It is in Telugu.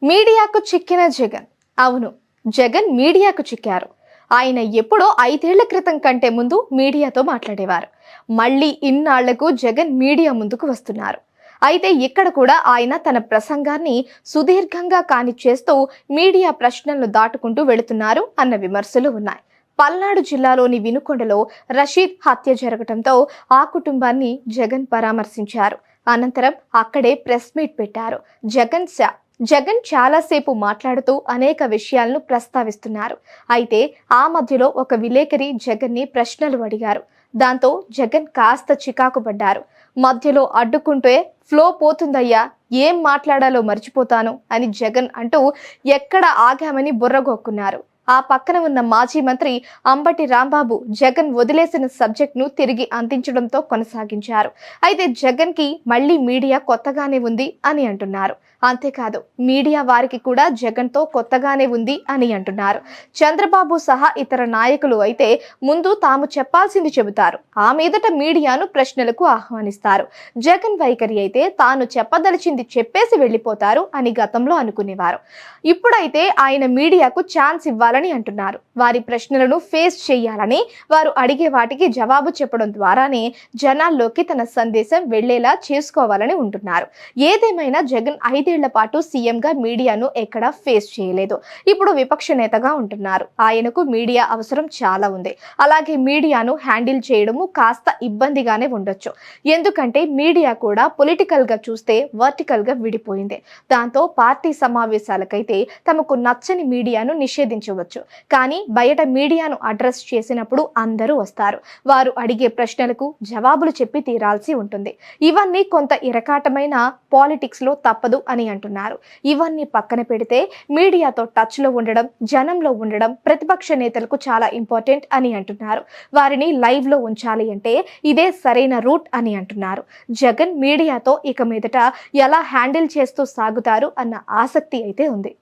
మీడియాకు చిక్కిన జగన్. అవును, జగన్ మీడియాకు చిక్కారు. ఆయన ఎప్పుడో 5 ఏళ్ల క్రితం కంటే ముందు మీడియాతో మాట్లాడేవారు. మళ్ళీ ఇన్నాళ్లకు జగన్ మీడియా ముందుకు వస్తున్నారు. అయితే ఇక్కడ కూడా ఆయన తన ప్రసంగాన్ని సుదీర్ఘంగా కానిచ్చేస్తూ మీడియా ప్రశ్నలను దాటుకుంటూ వెళుతున్నారు అన్న విమర్శలు ఉన్నాయి. పల్నాడు జిల్లాలోని వినుకొండలో రషీద్ హత్య జరగడంతో ఆ కుటుంబాన్ని జగన్ పరామర్శించారు. అనంతరం అక్కడే ప్రెస్ మీట్ పెట్టారు. జగన్ చాలాసేపు మాట్లాడుతూ అనేక విషయాలను ప్రస్తావిస్తున్నారు. అయితే ఆ మధ్యలో ఒక విలేకరి జగన్ ని ప్రశ్నలు అడిగారు. దాంతో జగన్ కాస్త చికాకు పడ్డారు. మధ్యలో అడ్డుకుంటే ఫ్లో పోతుందయ్యా, ఏం మాట్లాడాలో మర్చిపోతాను అని జగన్ అంటూ ఎక్కడ ఆగామని బుర్రగొక్కున్నారు. ఆ పక్కన ఉన్న మాజీ మంత్రి అంబటి రాంబాబు జగన్ వదిలేసిన సబ్జెక్ట్ ను తిరిగి అందించడంతో కొనసాగించారు. అయితే జగన్ కి మళ్ళీ మీడియా కొత్తగానే ఉంది అని అంటున్నారు. అంతేకాదు, మీడియా వారికి కూడా జగన్ తో కొత్తగానే ఉంది అని అంటున్నారు. చంద్రబాబు సహా ఇతర నాయకులు అయితే ముందు తాము చెప్పాల్సింది చెబుతారు, ఆ మీదట మీడియాను ప్రశ్నలకు ఆహ్వానిస్తారు. జగన్ వైఖరి అయితే తాను చెప్పదలిచింది చెప్పేసి వెళ్లిపోతారు అని గతంలో అనుకునేవారు. ఇప్పుడైతే ఆయన మీడియాకు ఛాన్స్ ఇవ్వాలని అంటున్నారు. వారి ప్రశ్నలను ఫేస్ చేయాలని, వారు అడిగే వాటికి జవాబు చెప్పడం ద్వారానే జనాల్లోకి తన సందేశం వెళ్లేలా చేసుకోవాలని ఉంటున్నారు. ఏదేమైనా జగన్ 5 ఏళ్ల పాటు సీఎం గా మీడియాను ఎక్కడా ఫేస్ చేయలేదు. ఇప్పుడు విపక్ష నేతగా ఉంటున్నారు. ఆయనకు మీడియా అవసరం చాలా ఉంది. అలాగే మీడియాను హ్యాండిల్ చేయడము కాస్త ఇబ్బందిగానే ఉండొచ్చు. ఎందుకంటే మీడియా కూడా పొలిటికల్ గా చూస్తే వర్టికల్ గా విడిపోయింది. దాంతో పార్టీ సమావేశాలకైతే తమకు నచ్చని మీడియాను నిషేధించవచ్చు. కానీ బయట మీడియాను అడ్రస్ చేసినప్పుడు అందరూ వస్తారు. వారు అడిగే ప్రశ్నలకు జవాబులు చెప్పి తీరాల్సి ఉంటుంది. ఇవన్నీ కొంత ఇరకాటమైన పాలిటిక్స్ లో తప్పదు అని అంటున్నారు. ఇవన్నీ పక్కన పెడితే మీడియాతో టచ్ లో ఉండడం, జనంలో ఉండడం ప్రతిపక్ష నేతలకు చాలా ఇంపార్టెంట్ అని అంటున్నారు. వారిని లైవ్ లో ఉంచాలి అంటే ఇదే సరైన రూట్ అని అంటున్నారు. జగన్ మీడియాతో ఇక మీదట ఎలా హ్యాండిల్ చేస్తూ సాగుతారు అన్న ఆసక్తి అయితే ఉంది.